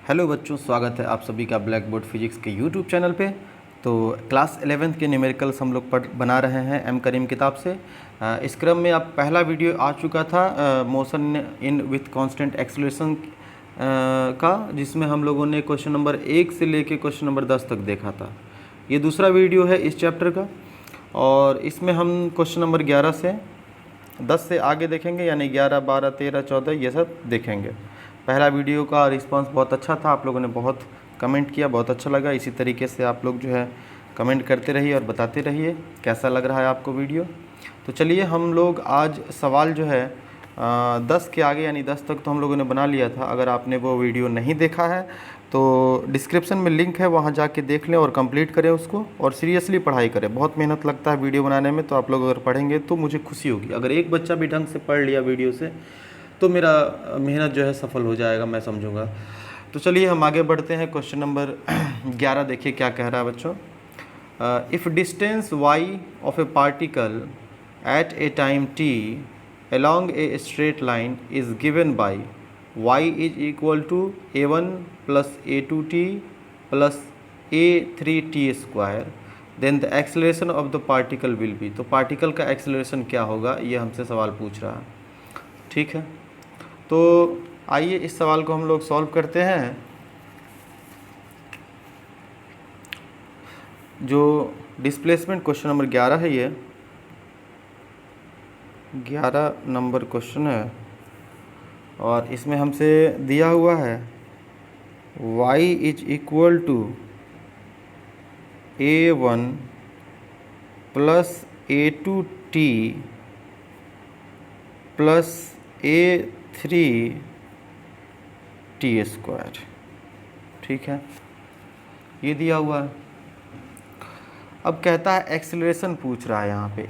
Hello बच्चों, स्वागत है आप सभी का ब्लैक बोर्ड फिजिक्स के यूट्यूब चैनल पे। तो क्लास 11th के न्यूमेरिकल्स हम लोग बना रहे हैं एम करीम किताब से। इस क्रम में अब पहला वीडियो आ चुका था motion in with constant acceleration का, जिसमें हम लोगों ने क्वेश्चन नंबर 1 से लेके क्वेश्चन नंबर 10 तक देखा था। ये दूसरा वीडियो है इस चैप्टर का, और इसमें हम क्वेश्चन नंबर 11 से 10 से आगे देखेंगे, यानी 11, 12, 13, 14 ये सब देखेंगे। पहला वीडियो का रिस्पांस बहुत अच्छा था, आप लोगों ने बहुत कमेंट किया, बहुत अच्छा लगा। इसी तरीके से आप लोग जो है कमेंट करते रहिए और बताते रहिए कैसा लग रहा है आपको वीडियो। तो चलिए हम लोग आज सवाल जो है 10 के आगे, यानी 10 तक तो हम लोगों ने बना लिया था। अगर आपने वो वीडियो नहीं देखा है तो डिस्क्रिप्शन में लिंक है, वहाँ जाके देख लें और कंप्लीट करें उसको, और सीरियसली पढ़ाई करें। बहुत मेहनत लगता है वीडियो बनाने में, तो आप लोग अगर पढ़ेंगे तो मुझे खुशी होगी। अगर एक बच्चा भी ढंग से पढ़ लिया वीडियो से तो मेरा मेहनत जो है सफल हो जाएगा, मैं समझूंगा। तो चलिए हम आगे बढ़ते हैं। क्वेश्चन नंबर 11 देखिए क्या कह रहा है बच्चों। If distance y of a particle at A time t along a straight line is given by y is equal to a1 plus a2t plus a3t square, then the acceleration of the particle will be। तो particle का acceleration क्या होगा, ये हमसे सवाल पूछ रहा है। ठीक है, तो आइए इस सवाल को हम लोग सॉल्व करते हैं। जो डिस्प्लेसमेंट क्वेश्चन नंबर 11 है, ये 11 नंबर क्वेश्चन है, और इसमें हमसे दिया हुआ है y is equal to a1 plus a2t plus a3t square. ठीक है, ये दिया हुआ है। अब कहता है एक्सेलरेशन पूछ रहा है यहाँ पे।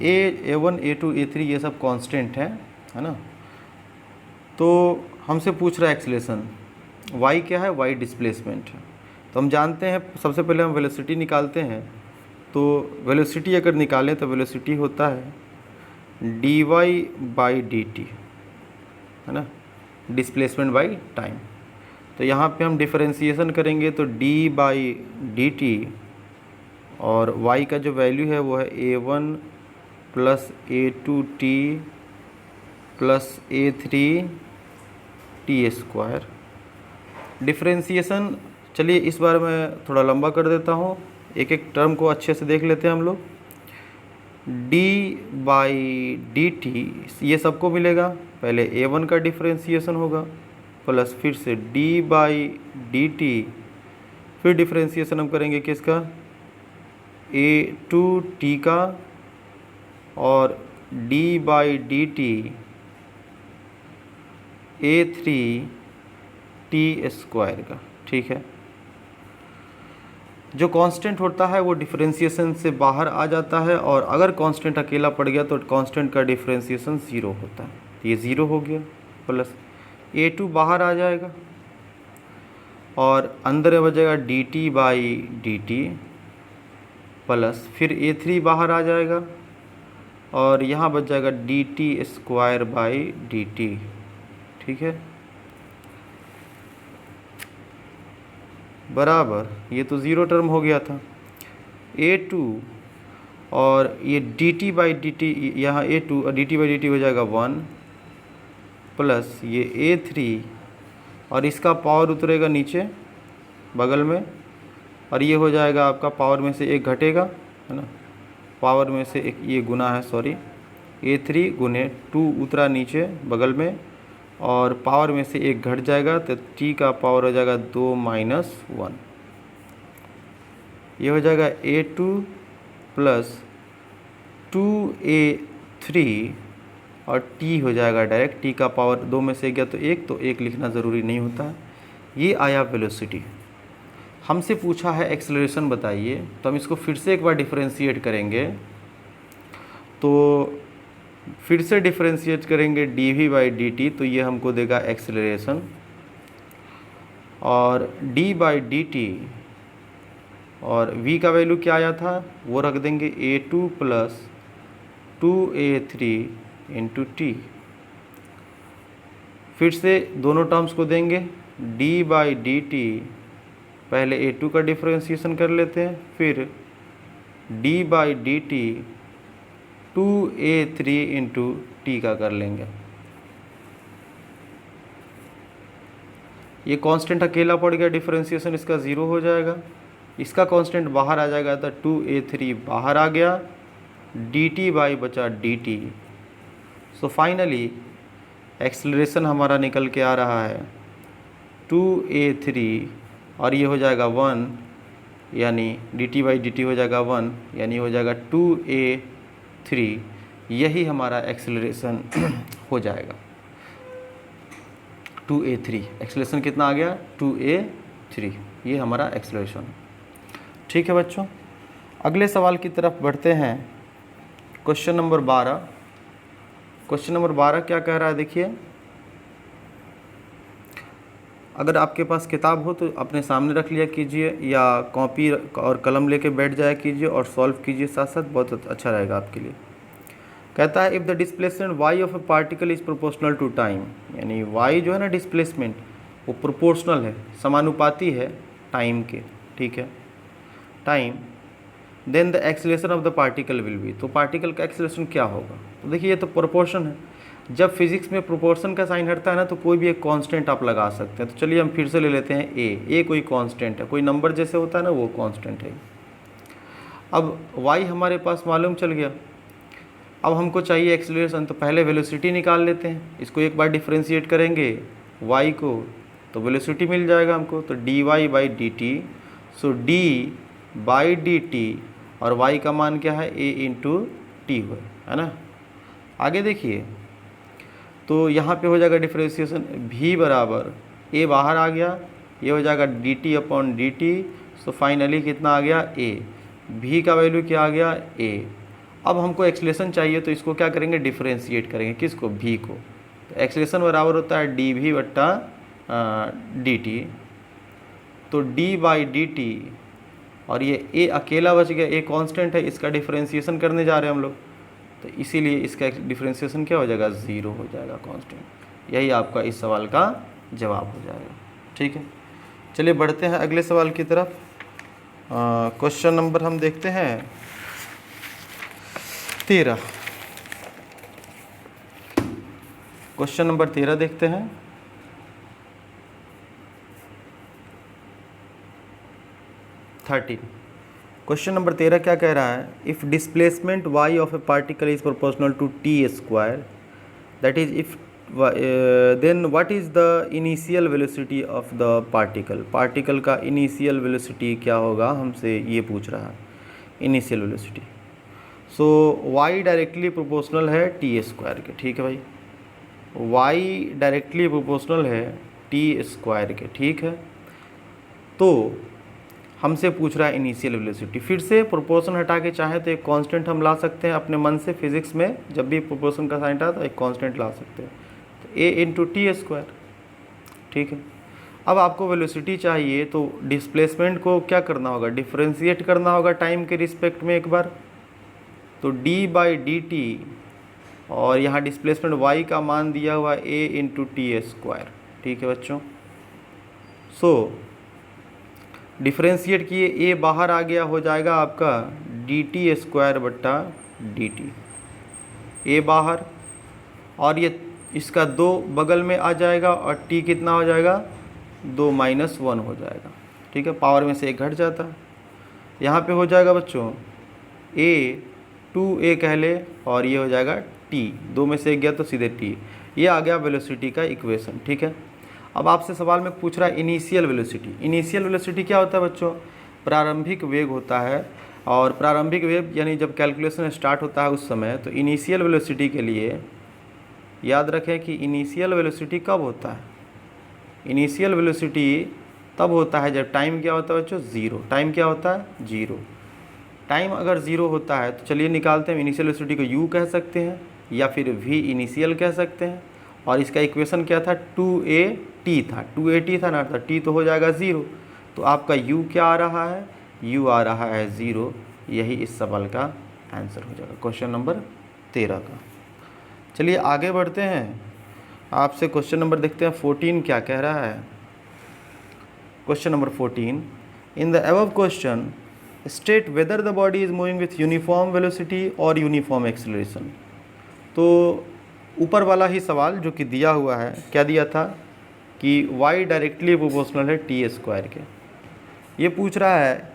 a1 a2 a3 ये सब कांस्टेंट है ना। तो हमसे पूछ रहा है एक्सेलरेशन। y क्या है, y डिस्प्लेसमेंट है। तो हम जानते हैं, सबसे पहले हम वेलोसिटी निकालते हैं। तो वेलोसिटी अगर निकालें तो वेलोसिटी होता है dy बाई dt, है ना, डिस्प्लेसमेंट बाई टाइम। तो यहाँ पे हम डिफरेंशिएशन करेंगे तो d बाई डी टी, और y का जो वैल्यू है वो है a1 plus a2t plus a3t square. Differentiation चलिए इस बार मैं थोड़ा लंबा कर देता हूँ, एक एक टर्म को अच्छे से देख लेते हैं हम लोग। d बाई डी टी ये सबको मिलेगा, पहले a1 का डिफरेंशिएशन होगा, प्लस फिर से d बाई डी टी, फिर डिफरेंशिएशन हम करेंगे किसका, a2t का, और d by D T a3t square का। ठीक है, जो कांस्टेंट होता है वो डिफरेंशिएशन से बाहर आ जाता है, और अगर कांस्टेंट अकेला पड़ गया तो कांस्टेंट का डिफरेंशिएशन 0 होता है। तो ये 0 हो गया, प्लस a2 बाहर आ जाएगा, और अंदर बचेगा dt by D T, plus फिर a3 बाहर आ जाएगा, और यहाँ बच जाएगा dt square by D T. ठीक है, बराबर, ये तो 0 टर्म हो गया था, a2 और ये dt बाई डी टी, यहाँ a2 और dt बाई डी टी हो जाएगा 1, प्लस ये a3 और इसका पावर उतरेगा नीचे बगल में, और ये हो जाएगा आपका पावर में से एक घटेगा, है ना, पावर में से एक ये गुना है, सॉरी, a3 गुने 2 उतरा नीचे बगल में, और पावर में से एक घट जाएगा, तो t का पावर हो जाएगा 2 माइनस 1। ये हो जाएगा a2 प्लस 2a3, और t हो जाएगा डायरेक्ट, t का पावर 2 में से गया तो 1, तो 1 लिखना ज़रूरी नहीं होता है। ये आया वेलोसिटी। हमसे पूछा है एक्सेलरेशन बताइए, तो हम इसको फिर से एक बार डिफरेंशिएट करेंगे। तो फिर से डिफरेंशिएट करेंगे dv बाई डी टी, तो ये हमको देगा एक्सेलरेशन, और d बाई डी टी, और v का वैल्यू क्या आया था वो रख देंगे a2 plus 2a3 into T. फिर से दोनों टर्म्स को देंगे, डी बाई डी टी, पहले A2 का डिफ्रेंशिएशन कर लेते हैं, फिर D by D T 2A3 into T का कर लेंगे। ये कांस्टेंट अकेला पड़ गया, डिफ्रेंशिएशन इसका 0 हो जाएगा, इसका कांस्टेंट बाहर आ जाएगा, तो 2A3 बाहर आ गया, dt बाई बचा dt। सो फाइनली एक्सेलरेशन हमारा निकल के आ रहा है 2A3 और ये हो जाएगा 1, यानी dt बाई dt हो जाएगा 1, यानी हो जाएगा 2A3। यही हमारा एक्सेलरेशन हो जाएगा 2A3। एक्सेलरेशन कितना आ गया 2A3, ये हमारा एक्सेलरेशन। ठीक है बच्चों, अगले सवाल की तरफ बढ़ते हैं। Question number 12। क्वेश्चन नंबर 12 क्या कह रहा है, देखिए। अगर आपके पास किताब हो तो अपने सामने रख लिया कीजिए, या कॉपी और कलम लेके बैठ जाया कीजिए और सॉल्व कीजिए साथ साथ, बहुत अच्छा रहेगा आपके लिए। कहता है if the displacement y of a particle is proportional to time, यानी y जो है ना डिस्प्लेसमेंट, वो प्रोपोर्शनल है, समानुपाती है टाइम के, ठीक है, time, then the acceleration of the particle will be, तो पार्टिकल का एक्सेलरेशन क्या होगा। तो देखिए ये तो प्रोपोर्शन है, जब फिजिक्स में प्रोपोर्शन का साइन हटता है ना तो कोई भी एक कांस्टेंट आप लगा सकते हैं। तो चलिए हम फिर से ले लेते हैं ए कोई कांस्टेंट है, कोई नंबर जैसे होता है ना वो कांस्टेंट है। अब y हमारे पास मालूम चल गया, अब हमको चाहिए एक्सेलरेशन, तो पहले वेलोसिटी निकाल लेते हैं, इसको एक बार डिफ्रेंशिएट करेंगे y को तो वेलोसिटी मिल जाएगा हमको, तो dy by D T, so d by D T और y का मान क्या है a इंटू टी हुआ है ना। आगे देखिए, तो यहाँ पे हो जाएगा डिफ्रेंशिएशन v बराबर a बाहर आ गया, ये हो जाएगा D T upon D T, so finally कितना आ गया a, v का वैल्यू क्या आ गया a। अब हमको एक्सेलरेशन चाहिए तो इसको क्या करेंगे डिफ्रेंशिएट करेंगे, किसको v को, तो एक्सेलरेशन बराबर होता है डी वी बट्टा डी टी, तो d बाई डी टी और ये a अकेला बच गया, a कांस्टेंट है, इसका डिफ्रेंशिएशन करने जा रहे हैं हम लोग, तो इसीलिए इसका डिफ्रेंशिएशन क्या हो जाएगा 0 हो जाएगा कांस्टेंट। यही आपका इस सवाल का जवाब हो जाएगा। ठीक है, चलिए बढ़ते हैं अगले सवाल की तरफ। क्वेश्चन नंबर हम देखते हैं 13। क्वेश्चन नंबर 13 देखते हैं। क्वेश्चन नंबर 13 क्या कह रहा है, if displacement y of a particle is proportional to t square, that is if then what is the initial velocity of the particle. Particle का इनिशियल वेलोसिटी क्या होगा, हमसे ये पूछ रहा है initial velocity. So y directly proportional है t square के, ठीक है भाई, y डायरेक्टली प्रोपोर्शनल है टी स्क्वायर के, ठीक है। तो हमसे पूछ रहा है इनिशियल वेलोसिटी, फिर से प्रोपोर्शन हटा के चाहे तो एक कांस्टेंट हम ला सकते हैं अपने मन से, फिजिक्स में जब भी प्रोपोर्शन का साइन आता तो एक कांस्टेंट ला सकते हैं, तो a इंटू टी स्क्वायर, ठीक है। अब आपको वेलोसिटी चाहिए तो डिस्प्लेसमेंट को क्या करना होगा, डिफ्रेंशिएट करना होगा टाइम के रिस्पेक्ट में एक बार, तो d बाई डी टी और यहाँ डिस्प्लेसमेंट y का मान दिया हुआ a इंटू टी स्क्वायर, ठीक है बच्चों। सो डिफ्रेंशिएट किए, a बाहर आ गया, हो जाएगा आपका डी टी स्क्वायर बट्टा डी टी, a बाहर और ये इसका 2 बगल में आ जाएगा और t कितना हो जाएगा 2 माइनस 1 हो जाएगा, ठीक है, पावर में से एक घट जाता है। यहाँ पे हो जाएगा बच्चों a 2a कह ले और ये हो जाएगा t, 2 में से एक गया तो सीधे t, ये आ गया वेलोसिटी का इक्वेशन, ठीक है। अब आपसे सवाल में पूछ रहा है इनिशियल वेलोसिटी। इनिशियल वेलोसिटी क्या होता है बच्चों, प्रारंभिक वेग होता है, और प्रारंभिक वेग यानी जब कैलकुलेशन स्टार्ट होता है उस समय। तो इनिशियल वेलोसिटी के लिए याद रखें कि इनिशियल वेलोसिटी कब होता है, इनिशियल वेलोसिटी तब होता है जब टाइम क्या होता है बच्चों 0, टाइम क्या होता है 0। टाइम अगर 0 होता है तो चलिए निकालते हैं, इनिशियल वेलोसिटी को u कह सकते हैं या फिर v इनिशियल कह सकते हैं, और इसका इक्वेशन क्या था 2at था, 2at था ना, तो t तो हो जाएगा 0, तो आपका u क्या आ रहा है, u आ रहा है 0। यही इस सवाल का आंसर हो जाएगा क्वेश्चन नंबर 13 का। चलिए आगे बढ़ते हैं, आपसे क्वेश्चन नंबर देखते हैं 14 क्या कह रहा है। Question number 14, in the above question state whether the body is moving with uniform velocity और यूनिफॉर्म एक्सेलरेशन। तो ऊपर वाला ही सवाल जो कि दिया हुआ है, क्या दिया था कि y डायरेक्टली प्रोपोर्शनल है टी स्क्वायर के। ये पूछ रहा है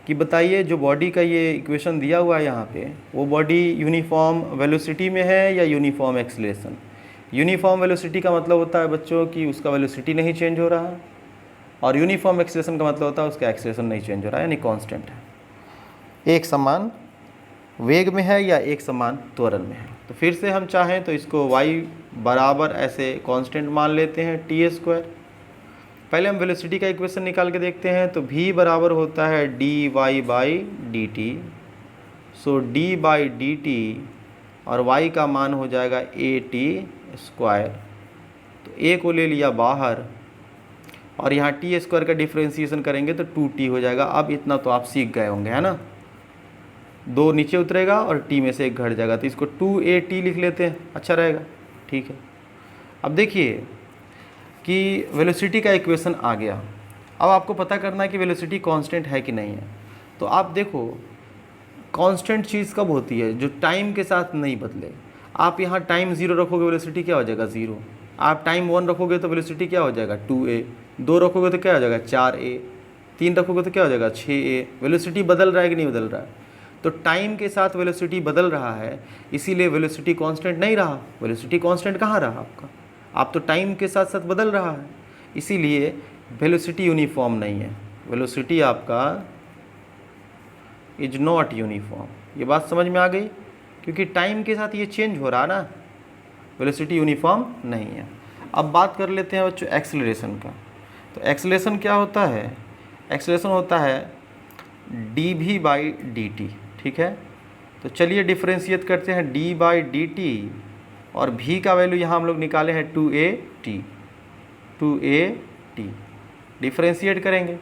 कि बताइए जो बॉडी का ये इक्वेशन दिया हुआ है यहाँ पे, वो बॉडी यूनिफॉर्म वेलोसिटी में है या यूनिफॉर्म एक्सेलरेशन। यूनिफॉर्म वेलोसिटी का मतलब होता है बच्चों कि उसका वेलोसिटी नहीं चेंज हो रहा है, और यूनिफॉर्म एक्सेलरेशन का मतलब होता है उसका एक्सेलरेशन नहीं चेंज हो रहा है, यानी कांस्टेंट है, एक समान वेग में है या एक समान त्वरण में है। तो फिर से हम चाहें तो इसको y बराबर ऐसे कांस्टेंट मान लेते हैं टी स्क्वायर। पहले हम वेलोसिटी का इक्वेशन निकाल के देखते हैं, तो v बराबर होता है dy by D T. So d by D T और y का मान हो जाएगा ए टी स्क्वायर। तो a को ले लिया बाहर और यहाँ टी स्क्वायर का डिफ्रेंशिएशन करेंगे तो 2t हो जाएगा। अब इतना तो आप सीख गए होंगे, है ना। 2 नीचे उतरेगा और t में से 1 घट जाएगा, तो इसको 2at लिख लेते हैं, अच्छा रहेगा, ठीक है। अब देखिए कि वेलोसिटी का इक्वेशन आ गया। अब आपको पता करना है कि वेलोसिटी कांस्टेंट है कि नहीं है। तो आप देखो कांस्टेंट चीज़ कब होती है, जो टाइम के साथ नहीं बदले। आप यहाँ टाइम 0 रखोगे, वेलोसिटी क्या हो जाएगा 0। आप टाइम 1 रखोगे तो वेलोसिटी क्या हो जाएगा 2a। 2 रखोगे तो क्या हो जाएगा 4a। 3 रखोगे तो क्या हो जाएगा 6a। वेलोसिटी बदल रहा है कि नहीं बदल रहा है। तो टाइम के साथ वेलोसिटी बदल रहा है, इसीलिए वेलोसिटी कांस्टेंट नहीं रहा। वेलोसिटी कांस्टेंट कहाँ रहा आपका, आप तो टाइम के साथ साथ बदल रहा है, इसीलिए वेलोसिटी यूनिफॉर्म नहीं है। वेलोसिटी आपका इज नॉट यूनिफॉर्म। ये बात समझ में आ गई, क्योंकि टाइम के साथ ये चेंज हो रहा है ना, वेलोसिटी यूनिफॉर्म नहीं है। अब बात कर लेते हैं बच्चों एक्सेलरेशन का। तो एक्सेलरेशन क्या होता है, एक्सेलरेशन होता है डी भी बाई डी टी, ठीक है। तो चलिए डिफ्रेंशिएट करते हैं डी बाई डी टी, और v का वैल्यू यहाँ हम लोग निकाले हैं 2at। 2at डिफ्रेंशिएट करेंगे,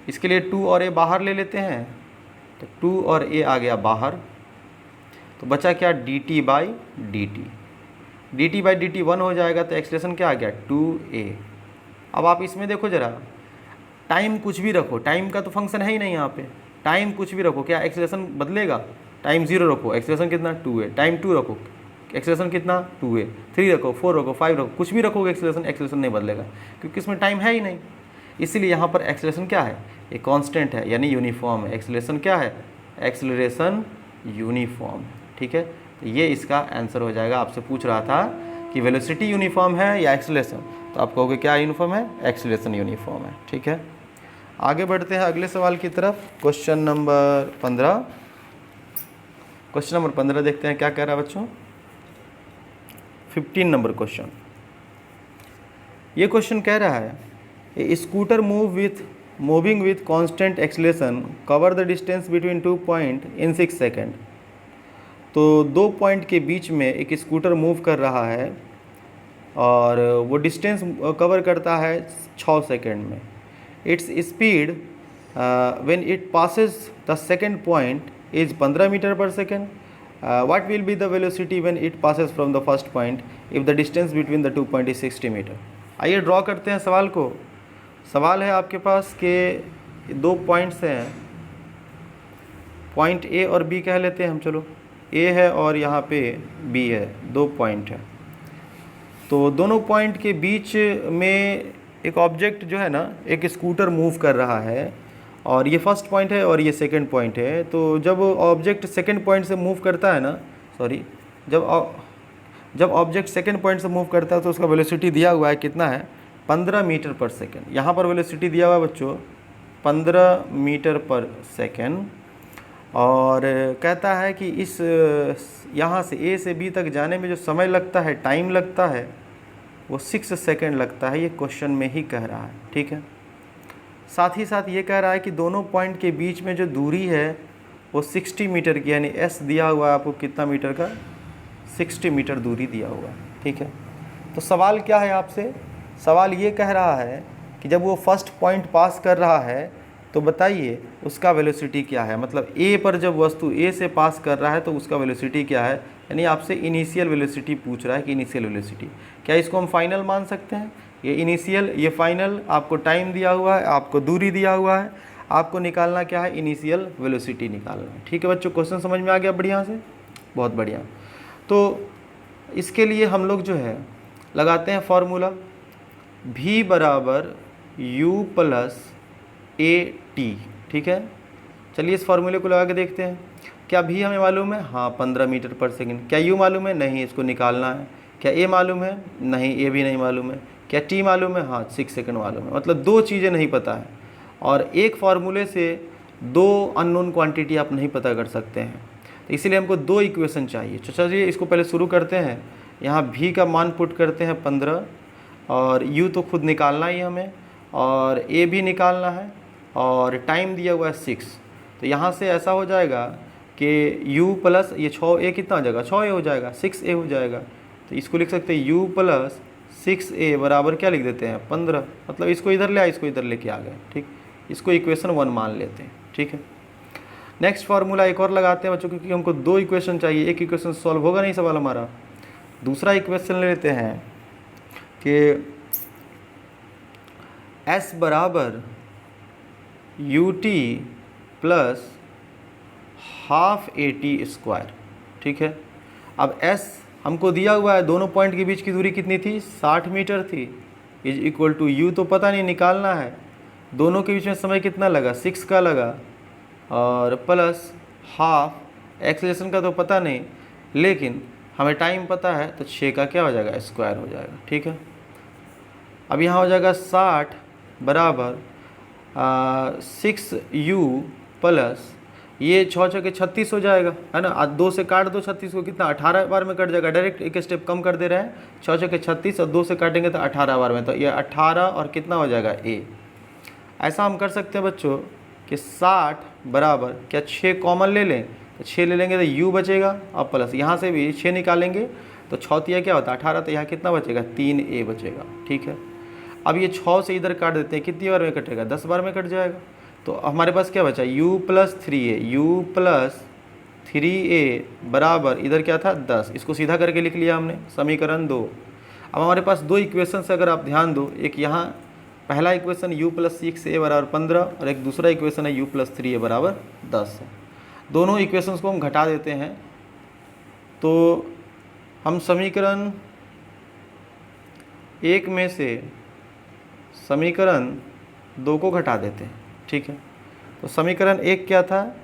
इसके लिए 2 और a बाहर ले लेते हैं, तो 2 और a आ गया बाहर, तो बचा क्या dt by D T. D T by D T 1 हो जाएगा, तो एक्सप्रेशन क्या आ गया 2a। अब आप इसमें देखो ज़रा, टाइम कुछ भी रखो, टाइम का तो फंक्शन है ही नहीं यहाँ पे, टाइम कुछ भी रखो, क्या एक्सेलरेशन बदलेगा। टाइम 0 रखो, एक्सेलरेशन कितना 2a। टाइम 2 रखो, एक्सेलरेशन कितना 2a। 3 रखो, 4 रखो, 5 रखो, कुछ भी रखोगे एक्सेलरेशन नहीं बदलेगा, क्योंकि इसमें टाइम है ही नहीं। इसीलिए यहाँ पर एक्सेलरेशन क्या है, एक कांस्टेंट है, यानी यूनिफॉर्म है। एक्सेलरेशन क्या है, एक्सेलरेशन यूनिफॉर्म, ठीक है। तो ये इसका आंसर हो जाएगा। आपसे पूछ रहा था कि वेलोसिटी यूनिफॉर्म है या एक्सेलरेशन, तो आप कहोगे क्या यूनिफॉर्म है, एक्सेलरेशन यूनिफॉर्म है, ठीक है। आगे बढ़ते हैं अगले सवाल की तरफ। Question number 15। क्वेश्चन नंबर 15 देखते हैं क्या कह रहा है बच्चों। 15 नंबर क्वेश्चन, ये क्वेश्चन कह रहा है a scooter moving with constant acceleration cover the distance between 2 point in 6 second. तो 2 पॉइंट के बीच में एक स्कूटर मूव कर रहा है और वो डिस्टेंस कवर करता है 6 सेकेंड में। Its speed when it passes the second point is 15 metre पर second. What will be the velocity when it passes from the first point if the distance between the 2 point is 60 metre. आइए draw करते हैं सवाल को। सवाल है आपके पास के 2 पॉइंट्स हैं, पॉइंट ए और बी कह लेते हैं हम, चलो ए है और यहाँ पे बी है, 2 पॉइंट है। तो दोनों पॉइंट के बीच में एक ऑब्जेक्ट जो है ना, एक स्कूटर मूव कर रहा है, और ये फर्स्ट पॉइंट है और ये सेकंड पॉइंट है। तो जब ऑब्जेक्ट सेकंड पॉइंट से मूव करता है ना, सॉरी, जब ऑब्जेक्ट सेकंड पॉइंट से मूव करता है तो उसका वेलोसिटी दिया हुआ है कितना है 15 मीटर पर सेकंड। यहाँ पर वेलोसिटी दिया हुआ है बच्चों 15 मीटर पर सेकंड, और कहता है कि इस यहाँ से ए से बी तक जाने में जो समय लगता है, टाइम लगता है, वो 6 सेकंड लगता है। ये क्वेश्चन में ही कह रहा है, ठीक है। साथ ही साथ ये कह रहा है कि दोनों पॉइंट के बीच में जो दूरी है वो 60 मीटर की, यानी एस दिया हुआ है आपको कितना मीटर का, 60 मीटर दूरी दिया हुआ है, ठीक है। तो सवाल क्या है आपसे, सवाल ये कह रहा है कि जब वो फर्स्ट पॉइंट पास कर रहा है तो बताइए उसका वेलोसिटी क्या है। मतलब ए पर जब वस्तु ए से पास कर रहा है तो उसका वेलोसिटी क्या है, यानी आपसे इनिशियल वेलोसिटी पूछ रहा है कि इनिशियल वेलोसिटी क्या, इसको हम फाइनल मान सकते हैं। ये इनिशियल, ये फाइनल, आपको टाइम दिया हुआ है, आपको दूरी दिया हुआ है, आपको निकालना क्या है, इनिशियल वेलोसिटी निकालना है। ठीक है बच्चों, क्वेश्चन समझ में आ गया बढ़िया से, बहुत बढ़िया। तो इसके लिए हम लोग जो है लगाते हैं फॉर्मूला v बराबर u प्लस ए टी। ठीक है, चलिए इस फॉर्मूले को लगा के देखते हैं। क्या v हमें मालूम है? हाँ 15 मीटर पर सेकंड। क्या u मालूम है? नहीं, इसको निकालना है। क्या a मालूम है? नहीं, a भी नहीं मालूम है। क्या t मालूम है? हाँ 6 सेकंड मालूम है। मतलब दो चीज़ें नहीं पता है, और एक फार्मूले से दो अननोन क्वांटिटी आप नहीं पता कर सकते हैं। तो इसीलिए हमको दो इक्वेशन चाहिए। तो चलिए इसको पहले शुरू करते हैं। यहाँ v का मान पुट करते हैं 15, और u तो खुद निकालना ही हमें, और a भी निकालना है, और टाइम दिया हुआ है 6। तो यहाँ से ऐसा हो जाएगा कि u प्लस ये 6a कितना हो जाएगा, 6a हो जाएगा, 6a हो जाएगा। तो इसको लिख सकते हैं u प्लस 6a बराबर क्या लिख देते हैं, 15। मतलब इसको इधर ले आए, इसको इधर लेके आ गए। ठीक, इसको इक्वेशन 1 मान लेते हैं। ठीक है, नेक्स्ट फार्मूला एक और लगाते हैं बच्चों, क्योंकि हमको दो इक्वेशन चाहिए, एक इक्वेशन सॉल्व होगा नहीं सवाल हमारा। दूसरा इक्वेशन ले लेते हैं कि s बराबर U T plus half A T square. ठीक है, अब s हमको दिया हुआ है, दोनों पॉइंट के बीच की दूरी कितनी थी, 60 मीटर थी, इज इक्वल टू u तो पता नहीं, निकालना है। दोनों के बीच में समय कितना लगा, 6 का लगा, और प्लस हाफ एक्सेलरेशन का तो पता नहीं, लेकिन हमें टाइम पता है, तो 6 का क्या हो जाएगा, स्क्वायर हो जाएगा। ठीक है, अब यहाँ हो जाएगा 60 बराबर 6u प्लस ये 6 6 के 36 हो जाएगा, है ना। आज 2 से काट दो 36 को, कितना 18 बार में कट जाएगा। डायरेक्ट एक स्टेप कम कर दे रहे हैं, 6 6 के 36 और 2 से काटेंगे तो 18 बार में, तो ये 18 और कितना हो जाएगा a। ऐसा हम कर सकते हैं बच्चों कि 60 बराबर क्या 6 कॉमन ले लें, तो 6 ले लेंगे तो u बचेगा, और प्लस यहाँ से भी 6 निकालेंगे तो 6 तिया क्या होता है 18, तो यहाँ कितना बचेगा, 3a बचेगा। ठीक है, अब ये 6 से इधर काट देते हैं, कितनी बार में कटेगा, 10 बार में कट जाएगा। तो हमारे पास क्या बचा, u plus 3a, u plus 3a बराबर इधर क्या था 10। इसको सीधा करके लिख लिया हमने, समीकरण 2। अब हमारे पास दो इक्वेशन से अगर आप ध्यान दो, एक यहाँ पहला इक्वेशन u प्लस 6a बराबर 15, और एक दूसरा इक्वेशन है u प्लस 3a बराबर 10 है। दोनों इक्वेशंस को हम घटा देते हैं, तो हम समीकरण 1 में से समीकरण 2 को घटा देते हैं। ठीक है, तो समीकरण 1 क्या था,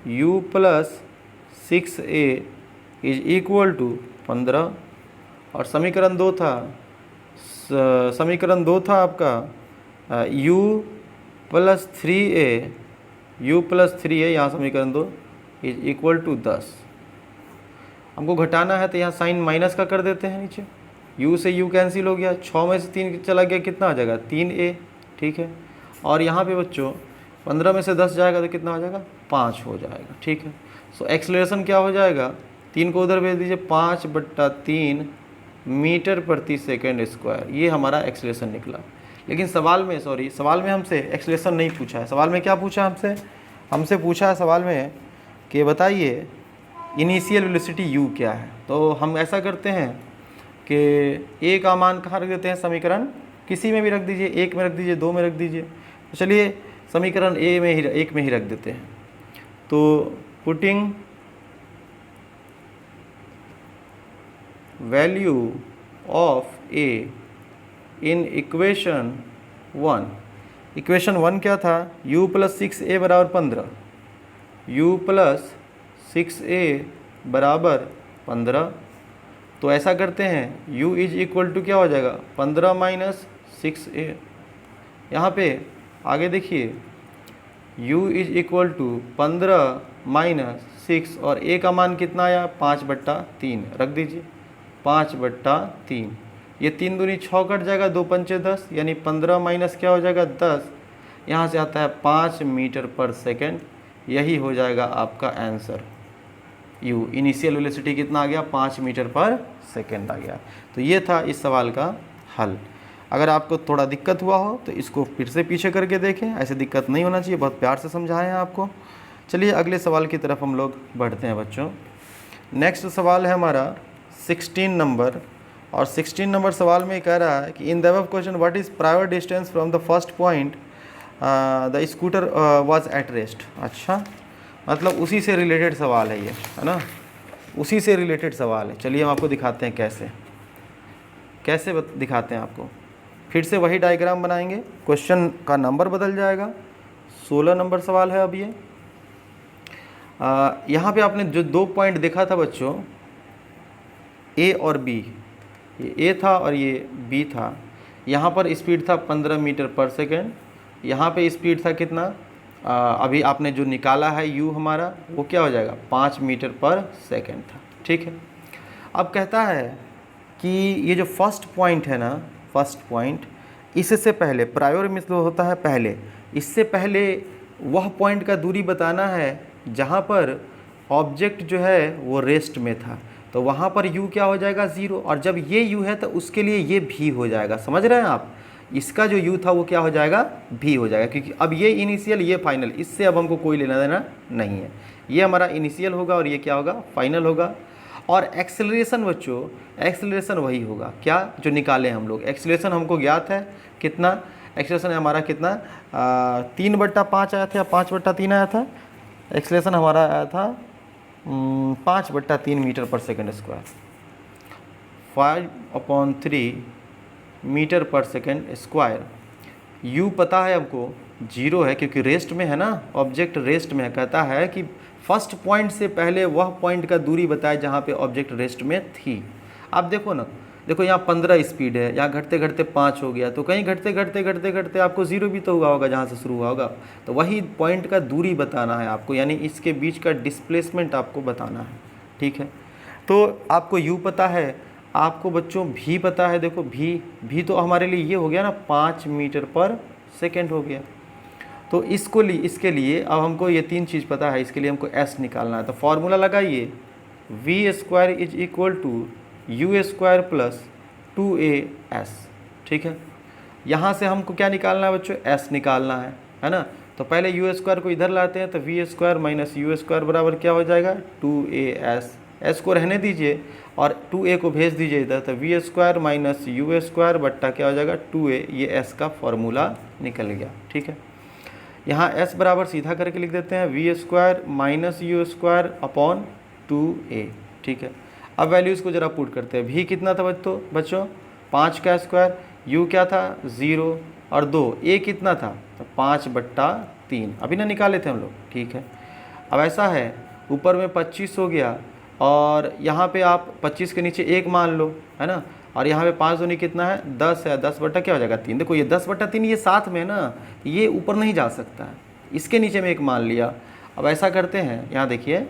u plus 6a is equal to 15, और समीकरण 2 था आपका u प्लस 3a, यहाँ समीकरण 2 इज इक्वल टू 10। हमको घटाना है तो यहाँ साइन माइनस का कर देते हैं नीचे, u से u कैंसिल हो गया, 6 में से 3 चला गया, कितना आ जाएगा 3a। ठीक है, और यहाँ पे बच्चों 15 में से 10 जाएगा तो कितना हो जाएगा, 5 हो जाएगा। ठीक है, सो एक्सेलरेशन क्या हो जाएगा, 3 को उधर भेज दीजिए, 5/3 मीटर प्रति सेकंड स्क्वायर, ये हमारा एक्सेलरेशन निकला। लेकिन सवाल में हमसे एक्सेलरेशन नहीं पूछा है। सवाल में क्या पूछा हमसे पूछा है सवाल में कि बताइए इनिशियल वेलोसिटी u क्या है। तो हम ऐसा करते हैं कि a का मान कहाँ रख देते हैं, समीकरण किसी में भी रख दीजिए, 1 में रख दीजिए, 2 में रख दीजिए। तो चलिए समीकरण 1 में ही रख देते हैं। तो putting value of a in equation 1 क्या था, u प्लस 6a बराबर 15, u प्लस 6a बराबर 15। तो ऐसा करते हैं u इज इक्वल टू क्या हो जाएगा, 15 माइनस 6a। यहाँ पे आगे देखिए u is equal to 15 minus 6, और a का मान कितना आया, 5/3 रख दीजिए, 5/3। ये 3 दूनी 6 कट जाएगा, 2 पंचे 10, यानी 15 माइनस क्या हो जाएगा 10, यहाँ से आता है 5 मीटर पर सेकेंड। यही हो जाएगा आपका आंसर, u इनिशियल वेलोसिटी कितना आ गया, 5 मीटर पर सेकेंड आ गया। तो ये था इस सवाल का हल। अगर आपको थोड़ा दिक्कत हुआ हो तो इसको फिर से पीछे करके देखें, ऐसे दिक्कत नहीं होना चाहिए, बहुत प्यार से समझाए हैं आपको। चलिए अगले सवाल की तरफ हम लोग बढ़ते हैं बच्चों। नेक्स्ट सवाल है हमारा 16 नंबर, और 16 नंबर सवाल में कह रहा है कि इन the above question what is private distance from the first point the scooter was at rest. अच्छा, मतलब उसी से रिलेटेड सवाल है ये, है ना, उसी से रिलेटेड सवाल है। चलिए हम आपको दिखाते हैं कैसे दिखाते हैं आपको। फिर से वही डायग्राम बनाएंगे, क्वेश्चन का नंबर बदल जाएगा। 16 नंबर सवाल है अब ये। यहाँ पे आपने जो 2 पॉइंट देखा था बच्चों, ए और बी, ये ए था और ये बी था। यहाँ पर स्पीड था 15 मीटर पर सेकेंड, यहाँ पे स्पीड था कितना, अभी आपने जो निकाला है यू हमारा, वो क्या हो जाएगा 5 मीटर पर सेकेंड था। ठीक है, अब कहता है कि ये जो फर्स्ट पॉइंट है ना, फर्स्ट पॉइंट, इससे पहले प्रायोर मतलब होता है पहले, इससे पहले वह पॉइंट का दूरी बताना है जहाँ पर ऑब्जेक्ट जो है वो रेस्ट में था। तो वहाँ पर u क्या हो जाएगा 0, और जब ये u है तो उसके लिए ये भी हो जाएगा। समझ रहे हैं आप, इसका जो u था वो क्या हो जाएगा भी हो जाएगा, क्योंकि अब ये इनिशियल ये फाइनल, इससे अब हमको कोई लेना देना नहीं है। ये हमारा इनिशियल होगा और ये क्या होगा फाइनल होगा। और एक्सेलरेशन बच्चों, एक्सेलरेशन वही होगा क्या जो निकाले हम लोग। एक्सेलरेशन हमको ज्ञात है कितना, एक्सेलरेशन हमारा कितना 3/5 आया था या 5/3 आया था। एक्सेलरेशन हमारा आया था 5/3 मीटर पर सेकेंड स्क्वायर, 5/3 मीटर पर सेकेंड स्क्वायर। u पता है हमको 0 है क्योंकि रेस्ट में है ना, ऑब्जेक्ट रेस्ट में है। कहता है कि फर्स्ट पॉइंट से पहले वह पॉइंट का दूरी बताए जहाँ पे ऑब्जेक्ट रेस्ट में थी। आप देखो ना, देखो यहाँ 15 स्पीड है, यहाँ घटते घटते 5 हो गया, तो कहीं घटते घटते घटते घटते आपको 0 भी तो हुआ होगा जहाँ से शुरू हुआ होगा। तो वही पॉइंट का दूरी बताना है आपको, यानी इसके बीच का डिस्प्लेसमेंट आपको बताना है। ठीक है, तो आपको u पता है, आपको बच्चों भी पता है। देखो भी तो हमारे लिए ये हो गया ना 5 मीटर पर सेकेंड हो गया। तो इसके लिए अब हमको ये 3 चीज़ पता है, इसके लिए हमको s निकालना है। तो फॉर्मूला लगाइए, v² is equal to u² plus 2as। ठीक है, यहाँ से हमको क्या निकालना है बच्चों, s निकालना है ना। तो पहले u² को इधर लाते हैं, तो v² माइनस u² बराबर क्या हो जाएगा 2as। s को रहने दीजिए और 2a को भेज दीजिए इधर, तो v² माइनस u² बट्टा क्या हो जाएगा 2a। ये s का फॉर्मूला निकल गया। ठीक है, यहाँ s बराबर सीधा करके लिख देते हैं v² minus u² upon 2a। ठीक है, अब वैल्यूज़ को ज़रा पुट करते हैं। v कितना था बच्चों 5 का स्क्वायर, u क्या था 0 और 2, a कितना था तो 5/3, अभी ना निकाले थे हम लोग। ठीक है, अब ऐसा है ऊपर में 25 हो गया और यहाँ पे आप 25 के नीचे 1 मान लो, है ना, और यहाँ पे 5 दूनी कितना है 10 है, 10 क्या हो जाएगा 3। देखो ये 10/3 ये साथ में है ना, ये ऊपर नहीं जा सकता है, इसके नीचे में 1 मान लिया। अब ऐसा करते हैं, यहाँ देखिए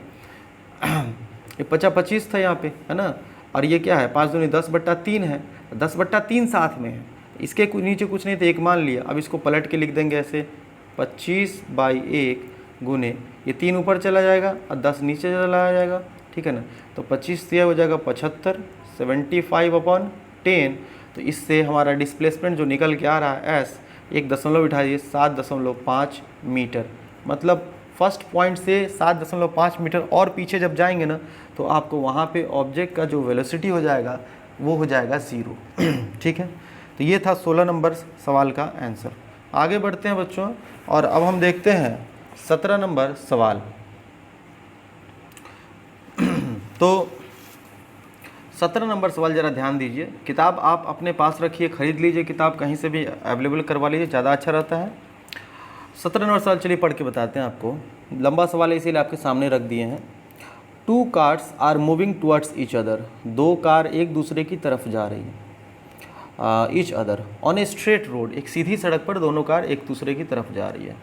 ये 25 था यहाँ पे, है ना, और ये क्या है 5 दूनी 10/3 है, 10/3 साथ में है, इसके नीचे कुछ नहीं तो 1 मान लिया। अब इसको पलट के लिख देंगे ऐसे 25/1 गुने ये 3 ऊपर चला जाएगा और 10 नीचे चला जाएगा। ठीक है ना, तो 25 हो जाएगा 75, 75/10। तो इससे हमारा डिस्प्लेसमेंट जो निकल के आ रहा है s, एक दशमलव बिठाइए 7.5 मीटर। मतलब फर्स्ट पॉइंट से 7.5 मीटर और पीछे जब जाएंगे ना, तो आपको वहाँ पे ऑब्जेक्ट का जो वेलोसिटी हो जाएगा वो हो जाएगा 0। ठीक है, तो ये था 16 नंबर सवाल का आंसर। आगे बढ़ते हैं बच्चों, और अब हम देखते हैं 17 नंबर सवाल। तो 17 नंबर सवाल ज़रा ध्यान दीजिए। किताब आप अपने पास रखिए, ख़रीद लीजिए, किताब कहीं से भी अवेलेबल करवा लीजिए, ज़्यादा अच्छा रहता है। 17 नंबर सवाल चलिए पढ़ के बताते हैं आपको। लंबा सवाल है इसीलिए आपके सामने रख दिए हैं। 2 cars are moving towards each other. 2 car एक दूसरे की तरफ जा रही है। Each other on a straight road, एक सीधी सड़क पर दोनों कार एक दूसरे की तरफ जा रही है।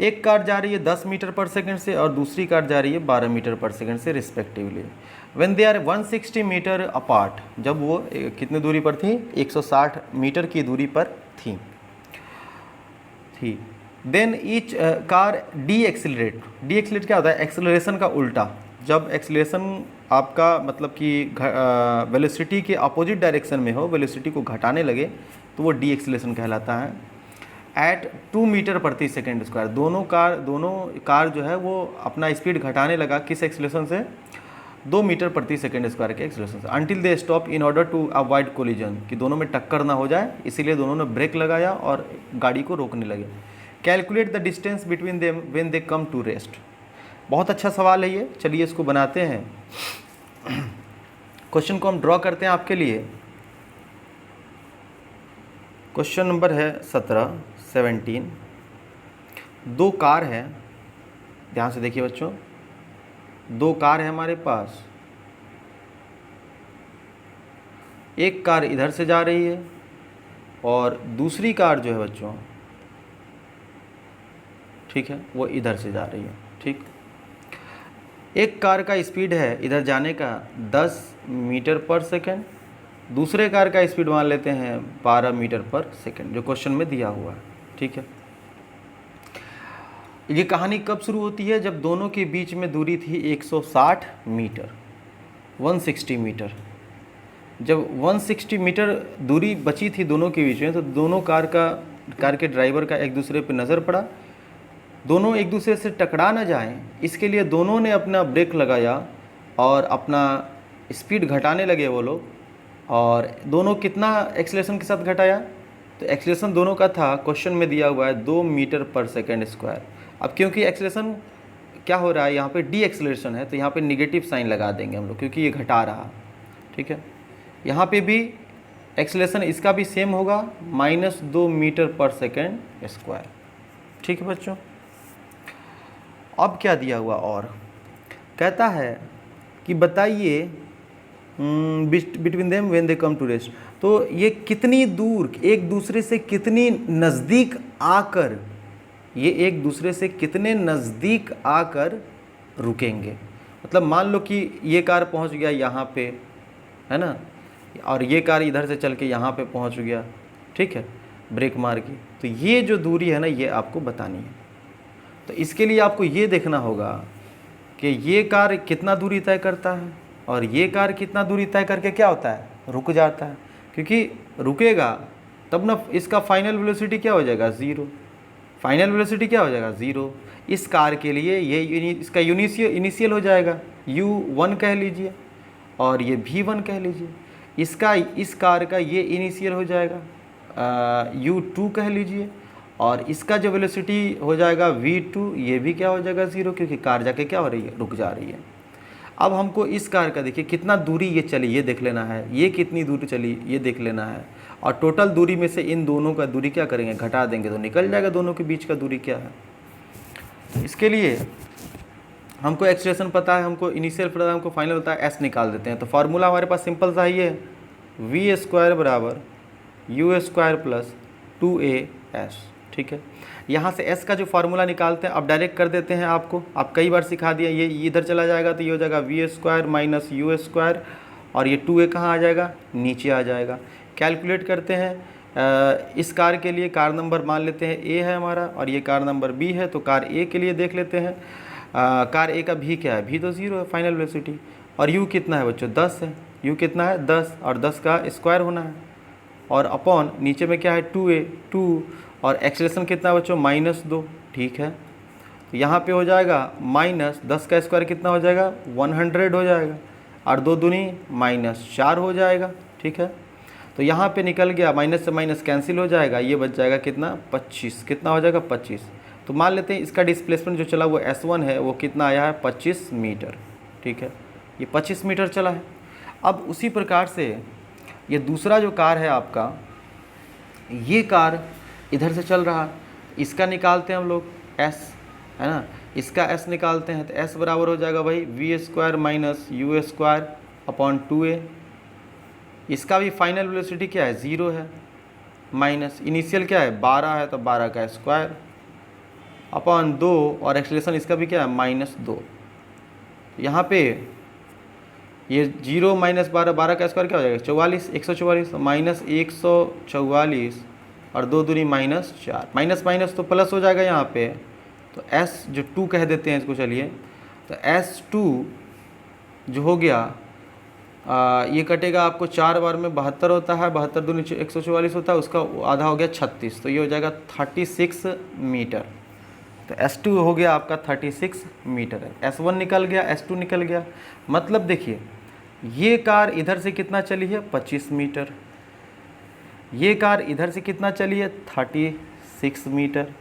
एक कार जा रही है 10 मीटर पर सेकंड से और दूसरी कार जा रही है 12 मीटर पर सेकंड से respectively. When they are 160 metre apart, जब वो कितने दूरी पर थी 160 मीटर की दूरी पर थी। Then each car decelerate क्या होता है, एक्सेलरेशन का उल्टा। जब एक्सेलरेशन आपका मतलब कि वेलोसिटी के अपोजिट डायरेक्शन में हो, वेलोसिटी को घटाने लगे, तो वो डी एक्सेलरेशन कहलाता है। एट 2 मीटर प्रति सेकेंड स्क्वायर, दोनों कार जो है वो अपना स्पीड घटाने लगा, किस एक्सेलरेशन से 2 मीटर प्रति सेकेंड स्क्वायर के एक्सेलरेशन से, until they stop in order to avoid collision, कि दोनों में टक्कर ना हो जाए इसीलिए दोनों ने ब्रेक लगाया और गाड़ी को रोकने लगे। Calculate the distance between them when they come to rest. बहुत अच्छा सवाल है ये, चलिए इसको बनाते हैं। क्वेश्चन को हम ड्रॉ करते हैं आपके लिए। क्वेश्चन नंबर है 17 दो कार है, ध्यान से देखिए बच्चों, दो कार है हमारे पास। एक कार इधर से जा रही है और दूसरी कार जो है बच्चों, ठीक है, वो इधर से जा रही है। ठीक, एक कार का स्पीड है इधर जाने का 10 मीटर पर सेकेंड, दूसरे कार का स्पीड मान लेते हैं 12 मीटर पर सेकेंड, जो क्वेश्चन में दिया हुआ है। ठीक है, ये कहानी कब शुरू होती है? जब दोनों के बीच में दूरी थी 160 मीटर, 160 मीटर। जब 160 मीटर दूरी बची थी दोनों के बीच में, तो दोनों कार के ड्राइवर का एक दूसरे पर नज़र पड़ा। दोनों एक दूसरे से टकरा ना जाएं, इसके लिए दोनों ने अपना ब्रेक लगाया और अपना स्पीड घटाने लगे वो लोग। और दोनों कितना एक्सेलरेशन के साथ घटाया? तो एक्सेलरेशन दोनों का था, क्वेश्चन में दिया हुआ है 2 मीटर पर सेकेंड स्क्वायर। अब क्योंकि एक्सेलरेशन क्या हो रहा है यहाँ पे, डी एक्सेलरेशन है, तो यहाँ पे निगेटिव साइन लगा देंगे हम लोग, क्योंकि ये घटा रहा। ठीक है, यहाँ पे भी एक्सेलरेशन इसका भी सेम होगा, -2 मीटर पर सेकेंड स्क्वायर। ठीक है बच्चों, अब क्या दिया हुआ और कहता है कि बताइए between them when they come to rest. तो ये कितनी दूर एक दूसरे से, कितनी नज़दीक आकर, ये एक दूसरे से कितने नज़दीक आकर रुकेंगे। मतलब मान लो कि ये कार पहुंच गया यहाँ पे, है ना, और ये कार इधर से चल के यहाँ पे पहुंच गया, ठीक है, ब्रेक मार के। तो ये जो दूरी है ना, ये आपको बतानी है। तो इसके लिए आपको ये देखना होगा कि ये कार कितना दूरी तय करता है और ये कार कितना दूरी तय करके क्या होता है, रुक जाता है। क्योंकि रुकेगा तब ना इसका फाइनल वेलोसिटी क्या हो जाएगा, 0। फाइनल वेलोसिटी क्या हो जाएगा, 0। इस कार के लिए ये इसका इनिशियल हो जाएगा, u1 कह लीजिए, और ये v1 कह लीजिए। इसका, इस कार का ये इनिशियल हो जाएगा u2 कह लीजिए, और इसका जो वेलोसिटी हो जाएगा v2, ये भी क्या हो जाएगा, 0, क्योंकि कार जाके क्या हो रही है, रुक जा रही है। अब हमको इस कार का देखिए कितना दूरी ये चली, ये देख लेना है, ये कितनी दूरी चली ये देख लेना है, और टोटल दूरी में से इन दोनों का दूरी क्या करेंगे, घटा देंगे, तो निकल जाएगा दोनों के बीच का दूरी क्या है। तो इसके लिए हमको एक्सेलरेशन पता है, हमको इनिशियल पता है, हमको फाइनल पता है, एस निकाल देते हैं। तो फार्मूला हमारे पास सिंपल सा ही है, v² बराबर u² प्लस 2as। ठीक है, यहाँ से s का जो फार्मूला निकालते हैं अब डायरेक्ट कर देते हैं आपको, आप कई बार सिखा दिया। ये इधर चला जाएगा तो ये हो जाएगा v² माइनस u², और ये 2a कहाँ आ जाएगा, नीचे आ जाएगा। कैलकुलेट करते हैं, इस कार के लिए कार नंबर मान लेते हैं a है हमारा, और ये कार नंबर b है, तो कार a के लिए देख लेते हैं। कार a का v क्या है, v तो 0 है फाइनल वेलोसिटी, और u कितना है बच्चों, 10 है। u कितना है, 10, और 10 का स्क्वायर होना है, और अपॉन नीचे में क्या है 2a, 2, और एक्सेलरेशन कितना है बच्चों, -2। ठीक है, तो यहाँ पे हो जाएगा -10 का स्क्वायर कितना हो जाएगा, 100 हो जाएगा, और 2 दूनी -4 हो जाएगा। ठीक है, तो यहाँ पे निकल गया, माइनस से माइनस कैंसिल हो जाएगा, ये बच जाएगा कितना, 25। कितना हो जाएगा, 25। तो मान लेते हैं इसका डिस्प्लेसमेंट जो चला वो s1 है, वो कितना आया है, 25 मीटर। ठीक है, ये 25 मीटर चला है। अब उसी प्रकार से ये दूसरा जो कार है आपका, ये कार इधर से चल रहा, इसका निकालते हैं हम लोग s, है ना, इसका s निकालते हैं, तो s बराबर हो जाएगा भाई v² minus u² upon 2a। इसका भी फाइनल वेलोसिटी क्या है, 0 है, माइनस इनिशियल क्या है, 12 है, तो 12 का स्क्वायर अपॉन 2, और एक्सेलरेशन इसका भी क्या है, -2। यहाँ पे ये 0 माइनस 12, 12 का स्क्वायर क्या हो जाएगा, 44, 144, माइनस 144, और 2 दूनी -4, माइनस माइनस तो प्लस हो जाएगा यहाँ पे। तो s जो 2 कह देते हैं इसको, चलिए, तो s2 जो हो गया, ये कटेगा आपको 4 बार में 72 होता है, 72 दूनी 144 होता है, उसका आधा हो गया 36, तो ये हो जाएगा 36 मीटर। तो S2 हो गया आपका 36 मीटर है। S1 निकल गया, S2 निकल गया। मतलब देखिए ये कार इधर से कितना चली है 25 मीटर, ये कार इधर से कितना चली है 36 मीटर।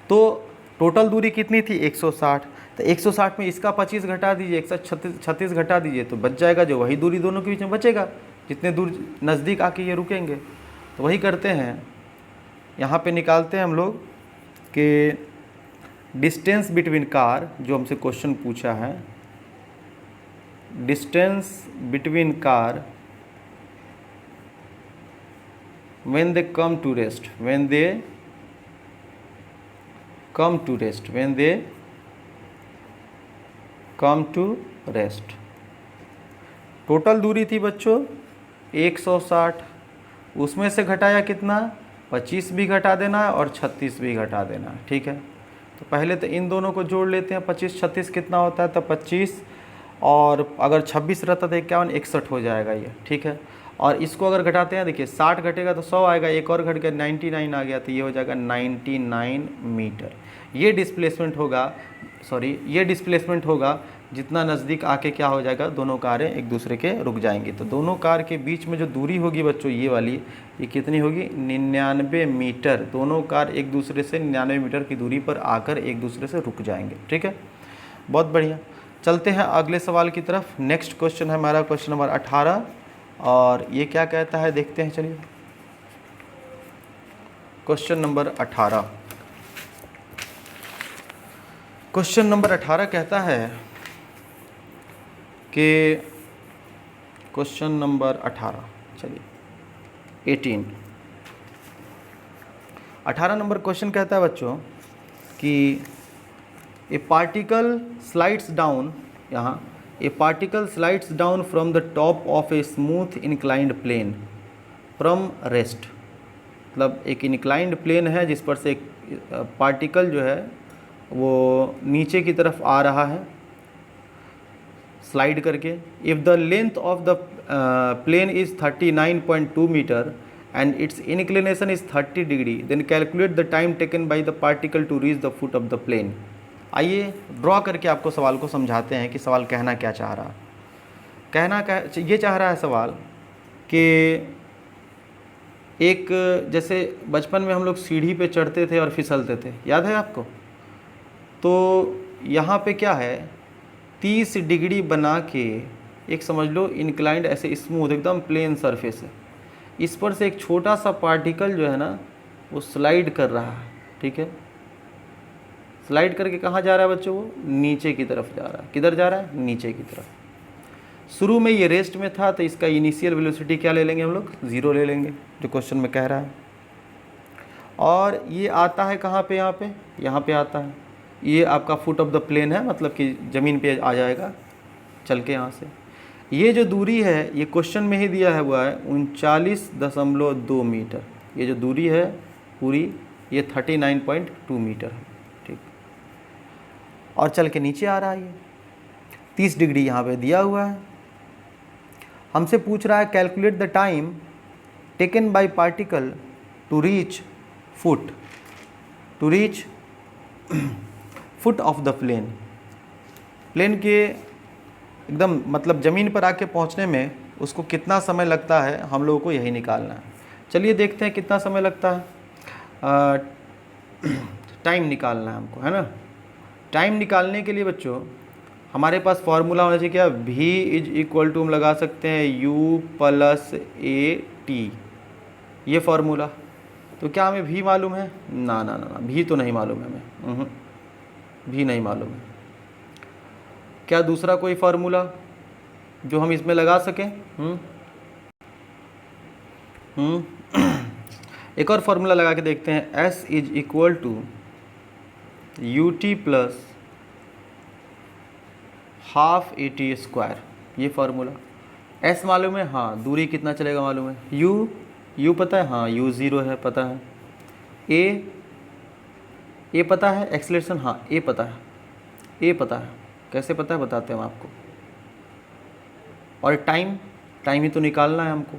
तो टोटल दूरी कितनी थी 160। तो 160 में इसका 25 घटा दीजिए, 136 घटा दीजिए, तो बच जाएगा जो वही दूरी दोनों के बीच में बचेगा, जितने दूर नज़दीक आके ये रुकेंगे। तो वही करते हैं, यहाँ पे निकालते हैं हम लोग कि डिस्टेंस बिटवीन कार, जो हमसे क्वेश्चन पूछा है, distance between car when they come to rest, when they come to rest, when they come to rest। Total दूरी थी बच्चों 160, उसमें से घटाया कितना 25 भी घटा देना है और 36 भी घटा देना है, ठीक है। तो पहले तो इन दोनों को जोड़ लेते हैं, 25 36 कितना होता है, तो 25 और अगर 26 रहता तो 51 61 हो जाएगा ये, ठीक है। और इसको अगर घटाते हैं, देखिए 60 घटेगा तो 100 आएगा, एक और घट गया 99 आ गया, तो ये हो जाएगा 99 मीटर। ये डिस्प्लेसमेंट होगा, सॉरी ये डिस्प्लेसमेंट होगा जितना नज़दीक आके क्या हो जाएगा, दोनों कारें एक दूसरे के रुक जाएंगी। तो दोनों कार के बीच में जो दूरी होगी बच्चों ये वाली, ये कितनी होगी 99 मीटर। दोनों कार एक दूसरे से 99 मीटर की दूरी पर आकर एक दूसरे से रुक जाएंगे, ठीक है। बहुत बढ़िया, चलते हैं अगले सवाल की तरफ। नेक्स्ट क्वेश्चन है हमारा क्वेश्चन नंबर 18, और ये क्या कहता है देखते हैं, चलिए। क्वेश्चन नंबर 18, क्वेश्चन नंबर 18 कहता है कि क्वेश्चन नंबर 18, चलिए 18 नंबर क्वेश्चन कहता है बच्चों कि ए पार्टिकल स्लाइड्स डाउन, यहाँ a particle slides down from the top of a smooth inclined plane from rest. मतलब एक इंक्लाइंड प्लेन है जिस पर से एक पार्टिकल जो है वो नीचे की तरफ आ रहा है स्लाइड करके। If the length of the plane is 39.2 metre and its inclination is 30 degree, then calculate the time taken by the particle to reach the foot of the plane. आइए ड्रॉ करके आपको सवाल को समझाते हैं कि सवाल कहना क्या चाह रहा है। ये चाह रहा है सवाल कि एक, जैसे बचपन में हम लोग सीढ़ी पे चढ़ते थे और फिसलते थे, याद है आपको? तो यहाँ पे क्या है 30 डिग्री बना के एक समझ लो इंक्लाइंड ऐसे स्मूथ एकदम प्लेन सरफेस है, इस पर से एक छोटा सा पार्टिकल जो है ना वो स्लाइड कर रहा है, ठीक है। स्लाइड करके कहाँ जा रहा है बच्चों? वो नीचे की तरफ जा रहा है। किधर जा रहा है? नीचे की तरफ। शुरू में ये रेस्ट में था तो इसका इनिशियल वेलोसिटी क्या ले लेंगे हम लोग? 0 ले लेंगे, जो क्वेश्चन में कह रहा है। और ये आता है कहाँ पे? यहाँ पे आता है। ये आपका फुट ऑफ द प्लेन है, मतलब कि ज़मीन पे आ जाएगा चल के यहाँ से। ये जो दूरी है ये क्वेश्चन में ही दिया है हुआ है 39.2 मीटर। ये जो दूरी है पूरी ये 39.2 मीटर है, ठीक। और चल के नीचे आ रहा है, ये 30 डिग्री यहाँ पे दिया हुआ है। हमसे पूछ रहा है calculate the time taken by particle to reach foot of the plane. Plane के एकदम मतलब ज़मीन पर आके पहुँचने में उसको कितना समय लगता है, हम लोगों को यही निकालना है। चलिए देखते हैं कितना समय लगता है। टाइम निकालना है हमको, है ना। टाइम निकालने के लिए बच्चों हमारे पास फार्मूला होना चाहिए क्या? v हम लगा सकते हैं u + a t, ये फार्मूला। तो क्या हमें v मालूम है? ना, v तो नहीं मालूम है हमें, v नहीं मालूम है। क्या दूसरा कोई फार्मूला जो हम इसमें लगा सकें? एक और फार्मूला लगा के देखते हैं। s = ut + ½ at², ये फार्मूला। s मालूम है, हाँ। दूरी कितना चलेगा मालूम है। u पता है, हाँ। u 0 है, पता है। a पता है। एक्सीलरेशन, हाँ a पता है। कैसे पता है बताते हैं हम आपको। और टाइम ही तो निकालना है हमको।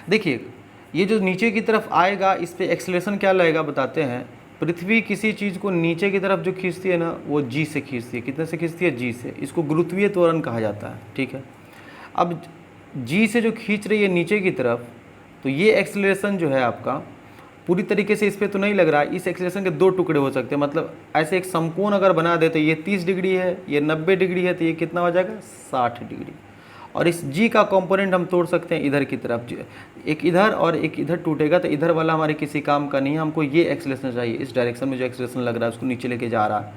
देखिए ये जो नीचे की तरफ आएगा इस पे एक्सीलरेशन क्या लगेगा बताते हैं। पृथ्वी किसी चीज़ को नीचे की तरफ जो खींचती है ना, वो जी से खींचती है। कितने से खींचती है? जी से। इसको गुरुत्वीय त्वरण कहा जाता है, ठीक है। अब जी से जो खींच रही है नीचे की तरफ, तो ये एक्सेलरेशन जो है आपका पूरी तरीके से इस पर तो नहीं लग रहा है। इस एक्सेलरेशन के दो टुकड़े हो सकते हैं, मतलब ऐसे एक समकोण अगर बना दे तो ये 30 डिग्री है, ये 90 डिग्री है, तो ये कितना हो जाएगा? 60 डिग्री। और इस जी का कंपोनेंट हम तोड़ सकते हैं इधर की तरफ, एक इधर और एक इधर टूटेगा, तो इधर वाला हमारे किसी काम का नहीं है। हमको ये एक्सेलरेशन चाहिए, इस डायरेक्शन में जो एक्सेलरेशन लग रहा है उसको नीचे लेके जा रहा है।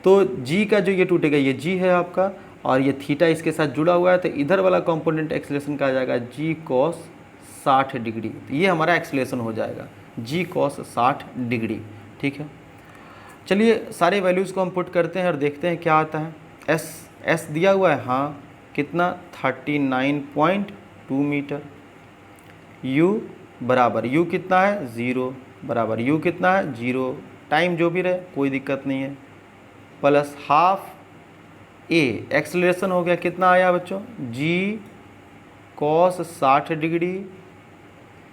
तो जी का जो ये टूटेगा, ये जी है आपका, और ये थीटा इसके साथ जुड़ा हुआ है, तो इधर वाला कंपोनेंट एक्सेलरेशन का आ जाएगा जी कॉस 60 डिग्री। तो ये हमारा एक्सेलरेशन हो जाएगा जी कॉस 60 डिग्री, ठीक है। चलिए सारे वैल्यूज़ को हम पुट करते हैं और देखते हैं क्या आता है। एस दिया हुआ है, हाँ, कितना? 39.2 मीटर। यू बराबर, यू कितना है? 0 बराबर, यू कितना है? 0। टाइम जो भी रहे कोई दिक्कत नहीं है, प्लस हाफ ए। एक्सेलरेशन हो गया, कितना आया बच्चों? जी कॉस 60 डिग्री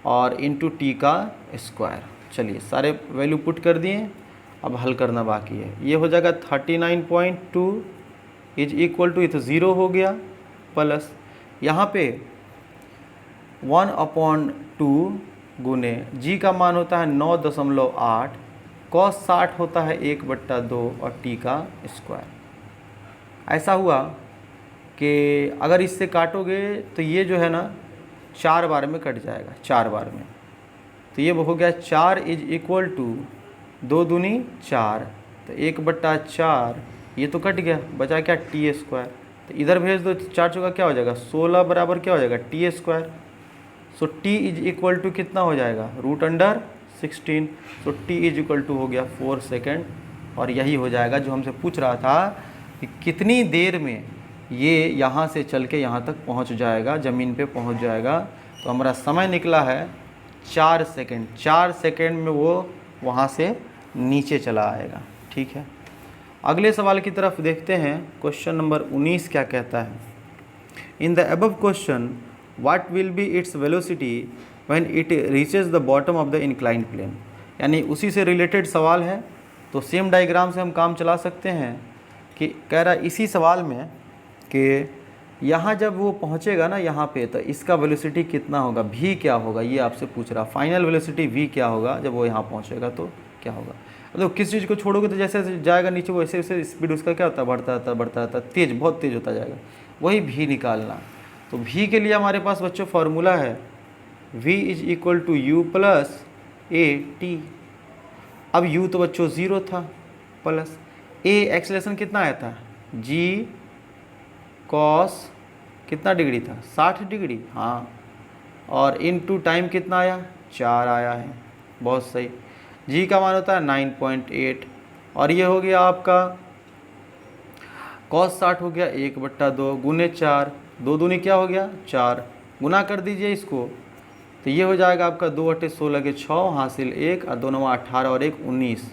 और इंटू टी का स्क्वायर। चलिए सारे वैल्यू पुट कर दिए, अब हल करना बाकी है। ये हो जाएगा 39.2 इज इक्वल टू, ये तो 0 हो गया, प्लस यहाँ पे 1/2 गुने जी का मान होता है 9.8, कॉस 60 होता है 1/2 और टी का स्क्वायर। ऐसा हुआ कि अगर इससे काटोगे तो ये जो है ना 4 बार में कट जाएगा, 4 बार में। तो ये हो गया 4 इज इक्वल टू 2 दूनी 4, तो 1/4, ये तो कट गया, बचा क्या? T square. तो इधर भेज दो, 4 चौका क्या हो जाएगा? 16 बराबर क्या हो जाएगा? T square. So t is equal to कितना हो जाएगा? √16। So t is equal to हो गया 4 सेकेंड। और यही हो जाएगा जो हमसे पूछ रहा था कि कितनी देर में ये यहाँ से चल के यहाँ तक पहुँच जाएगा, ज़मीन पे पहुँच जाएगा। तो हमारा समय निकला है 4 सेकेंड। 4 सेकेंड में वो वहाँ से नीचे चला आएगा, ठीक है। अगले सवाल की तरफ देखते हैं। क्वेश्चन नंबर 19 क्या कहता है? In the above question what will be its velocity when it reaches the bottom of the inclined plane. यानी उसी से रिलेटेड सवाल है, तो सेम डायग्राम से हम काम चला सकते हैं। कि कह रहा इसी सवाल में कि यहाँ जब वो पहुँचेगा ना यहाँ पे, तो इसका वेलोसिटी कितना होगा, v क्या होगा, ये आपसे पूछ रहा। फाइनल वेलोसिटी v क्या होगा जब वो यहाँ पहुँचेगा, तो क्या होगा। तो किस चीज़ को छोड़ोगे तो जैसे जैसे जाएगा नीचे, वो वैसे वैसे स्पीड उसका क्या होता है? बढ़ता रहता, बढ़ता रहता, तेज़, बहुत तेज़ होता जाएगा। वही v निकालना। तो v के लिए हमारे पास बच्चों फार्मूला है, v is equal to u plus a t. अब u तो बच्चों 0 था, प्लस a एक्सेलरेशन कितना आया था? g कॉस कितना डिग्री था? 60 डिग्री, हाँ। और इनटू टाइम कितना आया? 4 आया है, बहुत सही। जी का मान होता है 9.8, और ये हो गया आपका cos 60 हो गया 1/2 गुने 4, 2 दूनी क्या हो गया? 4, गुना कर दीजिए इसको, तो ये हो जाएगा आपका 2/16 के 6 हासिल 1 और 2 9 18 और 1 19,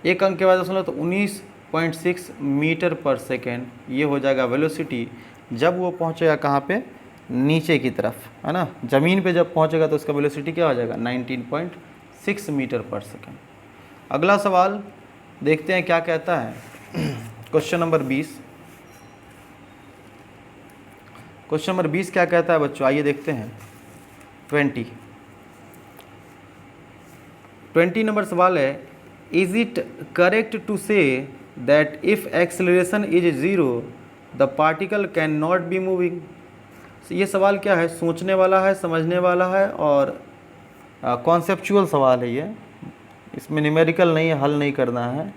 एक अंक के बाद 10 तो 19.6 मीटर पर सेकेंड। ये हो जाएगा वेलोसिटी जब वो पहुंचेगा कहाँ पे? नीचे की तरफ, है ना। ज़मीन पे जब पहुंचेगा तो उसका वेलोसिटी क्या हो जाएगा? 19.6 मीटर पर सेकेंड। अगला सवाल देखते हैं क्या कहता है। Question number 20। क्वेश्चन नंबर 20 क्या कहता है बच्चों? आइए देखते हैं। 20 नंबर सवाल है, is it correct to say that if acceleration is 0 the particle can not be moving. ये सवाल क्या है? सोचने वाला है, समझने वाला है और कॉन्सेप्चुअल सवाल है ये, इसमें न्यूमेरिकल नहीं है, हल नहीं करना है।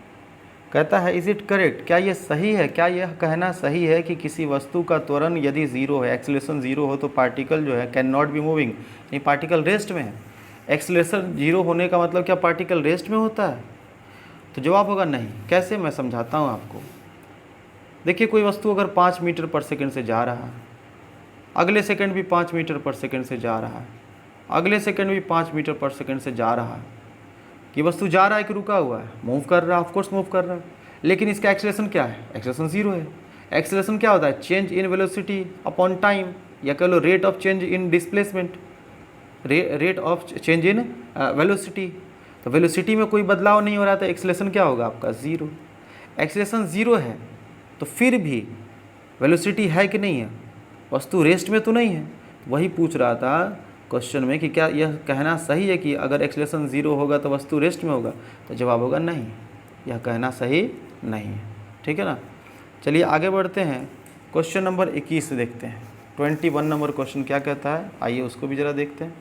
कहता है इज़ इट करेक्ट, क्या ये सही है, क्या यह कहना सही है कि किसी वस्तु का त्वरण यदि 0 है, एक्सेलरेशन 0 हो, तो पार्टिकल जो है कैन नॉट बी मूविंग, ये पार्टिकल रेस्ट में है। एक्सेलरेशन 0 होने का मतलब क्या पार्टिकल रेस्ट में होता है? तो जवाब होगा नहीं। कैसे? मैं समझाता हूँ आपको। देखिए कोई वस्तु अगर 5 मीटर पर सेकंड से जा रहा है, अगले सेकंड भी 5 मीटर पर सेकंड से जा रहा है, अगले सेकंड भी 5 मीटर पर सेकंड से जा रहा है, कि वस्तु जा रहा है कि रुका हुआ है? मूव कर रहा है, ऑफकोर्स मूव कर रहा है। लेकिन इसका एक्सेलरेशन क्या है? एक्सेलरेशन 0 है। एक्सेलरेशन क्या होता है? Change in velocity upon time, या कह लो rate of change in displacement, rate of change in velocity. तो वेलोसिटी में कोई बदलाव नहीं हो रहा तो एक्सेलरेशन क्या होगा आपका 0। एक्सेलरेशन 0 है तो फिर भी वेलोसिटी है कि नहीं है, वस्तु रेस्ट में तो नहीं है। वही पूछ रहा था क्वेश्चन में कि क्या यह कहना सही है कि अगर एक्सेलरेशन 0 होगा तो वस्तु रेस्ट में होगा, तो जवाब होगा नहीं, यह कहना सही नहीं है। ठीक है ना। चलिए आगे बढ़ते हैं, क्वेश्चन नंबर 21 से देखते हैं। 21 नंबर क्वेश्चन क्या कहता है, आइए उसको भी ज़रा देखते हैं।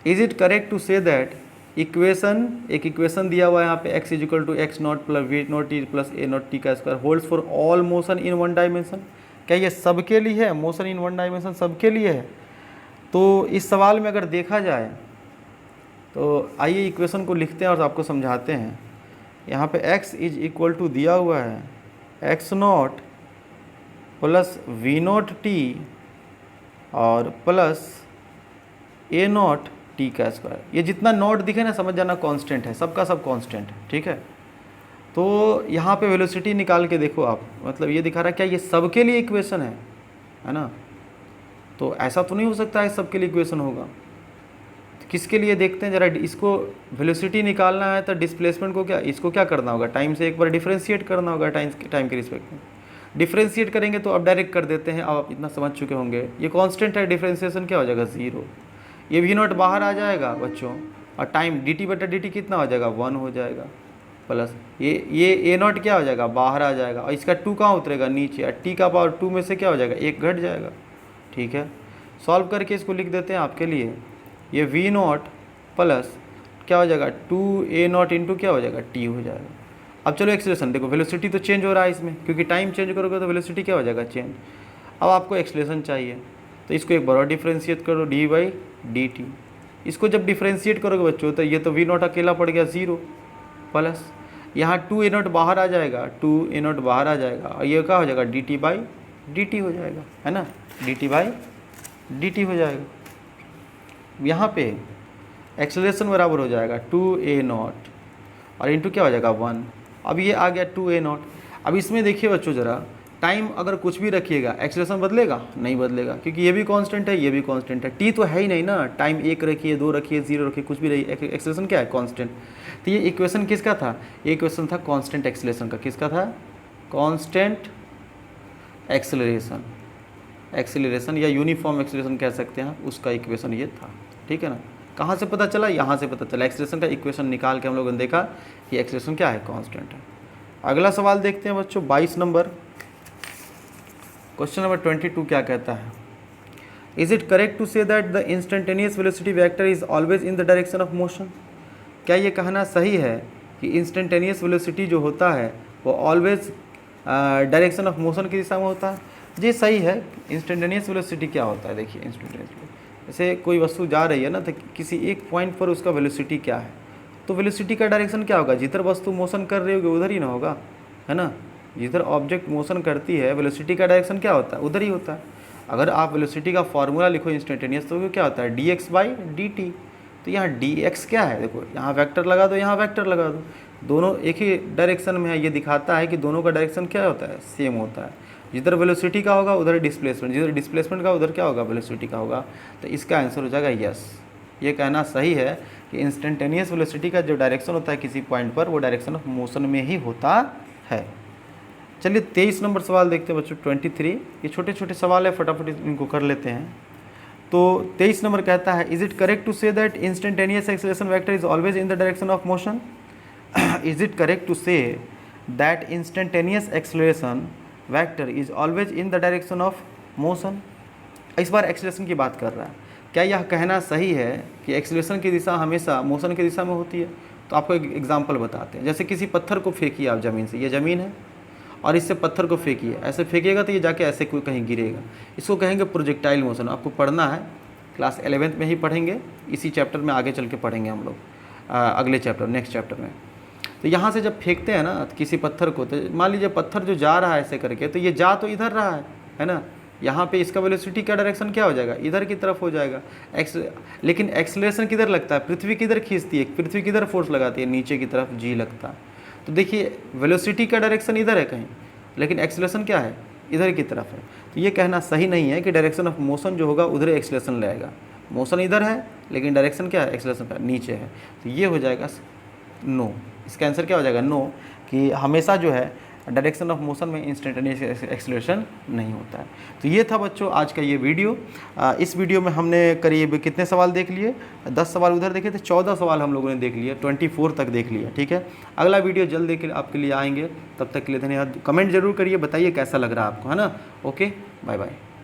Is it correct to say that equation, एक इक्वेशन दिया हुआ है यहाँ पे x equal to x not plus v not t plus a not t का square holds for all motion in one dimension. क्या ये सबके लिए है, मोशन इन वन डायमेंशन सबके लिए है? तो इस सवाल में अगर देखा जाए तो आइए इक्वेशन को लिखते हैं और आपको समझाते हैं। यहाँ पे x इज इक्वल टू दिया हुआ है x not plus v not t और प्लस ए नॉट टी का स्क्वायर। ये जितना नॉट दिखे ना समझ जाना कांस्टेंट है, सबका सब कांस्टेंट है। ठीक है। तो यहाँ पे वेलोसिटी निकाल के देखो आप, मतलब ये दिखा रहा है क्या ये सबके लिए इक्वेशन है ना। तो ऐसा तो नहीं हो सकता है सबके लिए इक्वेशन होगा। तो किसके लिए देखते हैं ज़रा। इसको वेलोसिटी निकालना है तो डिस्प्लेसमेंट को क्या, इसको क्या करना होगा, टाइम से एक बार डिफ्रेंशिएट करना होगा, टाइम के रिस्पेक्ट में डिफ्रेंशिएट करेंगे तो अब डायरेक्ट कर देते हैं। अब आप इतना समझ चुके होंगे ये कांस्टेंट है, डिफ्रेंशिएशन क्या हो जाएगा 0। ये वी नॉट बाहर आ जाएगा बच्चों और टाइम dt बटा dt कितना हो जाएगा 1 हो जाएगा, प्लस ये ए नॉट क्या हो जाएगा बाहर आ जाएगा और इसका 2 कहाँ उतरेगा नीचे, और टी का पावर 2 में से क्या हो जाएगा 1 घट जाएगा। ठीक है। सॉल्व करके इसको लिख देते हैं आपके लिए। ये वी नॉट प्लस क्या हो जाएगा 2a नॉट इंटू क्या हो जाएगा टी हो जाएगा। अब चलो एक्सेलरेशन देखो, वेलोसिटी तो चेंज हो रहा है इसमें, क्योंकि टाइम चेंज करोगे तो वेलोसिटी क्या हो जाएगा चेंज। अब आपको एक्सेलरेशन चाहिए तो इसको एक बार और डिफ्रेंशिएट करो डी बाई डी टी। इसको जब डिफ्रेंशिएट करोगे बच्चों तो ये तो वी नॉट अकेला पड़ गया 0, प्लस यहाँ 2a नॉट बाहर आ जाएगा, 2a नॉट बाहर आ जाएगा और ये क्या हो जाएगा D T by D T हो जाएगा, है ना, D T by D T हो जाएगा। यहाँ पे एक्सेलरेशन बराबर हो जाएगा 2a नॉट और इंटू क्या हो जाएगा 1। अब ये आ गया 2a नॉट। अब इसमें देखिए बच्चों ज़रा, टाइम अगर कुछ भी रखिएगा एक्सेलरेशन बदलेगा नहीं बदलेगा, क्योंकि ये भी कांस्टेंट है ये भी कांस्टेंट है। टी तो है ही नहीं ना, टाइम 1 रखिए 2 रखिए 0 रखिए कुछ भी रही, एक्सेलरेशन क्या है कांस्टेंट। तो ये इक्वेशन किसका था, ये इक्वेशन था कांस्टेंट एक्सेलरेशन का। किसका था, कांस्टेंट एक्सेलरेशन, एक्सेलरेशन या यूनिफॉर्म एक्सेलरेशन कह सकते हैं, उसका इक्वेशन ये था। ठीक है ना। कहाँ से पता चला, यहाँ से पता चला। एक्सेलरेशन का इक्वेशन निकाल के हम लोगों ने देखा कि एक्सेलरेशन क्या है कांस्टेंट है। अगला सवाल देखते हैं बच्चों 22 नंबर, क्वेश्चन नंबर 22 क्या कहता है। Is it correct to say that the instantaneous velocity vector is always in the direction of motion. क्या ये कहना सही है कि इंस्टेंटेनियस वेलोसिटी जो होता है वो ऑलवेज डायरेक्शन ऑफ मोशन की दिशा में होता है। जी सही है। इंस्टेंटेनियस वेलोसिटी क्या होता है, देखिए इंस्टेंटेनियस जैसे कोई वस्तु जा रही है ना, तो किसी एक पॉइंट पर उसका वेलोसिटी क्या है, तो वेलोसिटी का डायरेक्शन क्या होगा, जिधर वस्तु मोशन कर रही होगी उधर ही ना होगा, है ना। जिधर ऑब्जेक्ट मोशन करती है वेलोसिटी का डायरेक्शन क्या होता है, उधर ही होता है। अगर आप वेलोसिटी का फॉर्मूला लिखो इंस्टेंटेनियस तो क्या होता है dx बाई dt। तो यहाँ dx क्या है, देखो यहाँ वेक्टर लगा दो यहाँ वेक्टर लगा दो, दोनों एक ही डायरेक्शन में है। ये दिखाता है कि दोनों का डायरेक्शन क्या होता है, सेम होता है। जिधर वेलोसिटी का होगा उधर डिस्प्लेसमेंट, जिधर डिस्प्लेसमेंट का उधर क्या होगा वेलोसिटी का होगा। तो इसका आंसर हो जाएगा यस। ये कहना सही है कि इंस्टेंटेनियस वेलोसिटी का जो डायरेक्शन होता है किसी पॉइंट पर वो डायरेक्शन ऑफ मोशन में ही होता है। चलिए 23 नंबर सवाल देखते हैं बच्चों 23। ये छोटे छोटे सवाल है, फटाफट इनको कर लेते हैं। तो 23 नंबर कहता है is it correct to say that instantaneous acceleration vector is always in the direction of motion. Is it correct to say that instantaneous acceleration vector is always in the direction of motion. इस बार acceleration की बात कर रहा है। क्या यह कहना सही है कि एक्सेलरेशन की दिशा हमेशा मोशन की दिशा में होती है। तो आपको एक एग्जाम्पल बताते हैं। जैसे किसी पत्थर को फेंकिए आप ज़मीन से, ये ज़मीन है और इससे पत्थर को फेंकिए, ऐसे फेंकिएगा तो ये जाके ऐसे कोई कहीं गिरेगा। इसको कहेंगे प्रोजेक्टाइल मोशन। आपको पढ़ना है, क्लास 11th में ही पढ़ेंगे, इसी चैप्टर में आगे चल के पढ़ेंगे हम लोग अगले चैप्टर नेक्स्ट चैप्टर में। तो यहाँ से जब फेंकते हैं ना किसी पत्थर को, तो मान लीजिए पत्थर जो जा रहा है ऐसे करके, तो ये जा तो इधर रहा है ना। यहाँ पे इसका वेलोसिटी का डायरेक्शन क्या हो जाएगा, इधर की तरफ हो जाएगा। लेकिन एक्सेलरेशन किधर लगता है, पृथ्वी किधर खींचती है, पृथ्वी किधर फोर्स लगाती है, नीचे की तरफ जी लगता है। तो देखिए वेलोसिटी का डायरेक्शन इधर है कहीं, लेकिन एक्सेलरेशन क्या है, इधर की तरफ है। तो ये कहना सही नहीं है कि डायरेक्शन ऑफ मोशन जो होगा उधर एक्सेलरेशन लगेगा। मोशन इधर है लेकिन डायरेक्शन क्या है, एक्सेलरेशन का नीचे है, तो ये हो जाएगा नो। इसका आंसर क्या हो जाएगा, नो, कि हमेशा जो है डायरेक्शन ऑफ मोशन में इंस्टेंटेनियस एक्सेलरेशन नहीं होता है। तो ये था बच्चों आज का ये वीडियो। इस वीडियो में हमने करीब कितने सवाल देख लिए, 10 सवाल उधर देखे थे, 14 सवाल हम लोगों ने देख लिए, 24 तक देख लिया। ठीक है, अगला वीडियो जल्द देख आपके लिए आएंगे, तब तक के लिए धन्यवाद। कमेंट जरूर करिए, बताइए कैसा लग रहा है आपको, है ना। Okay, bye bye.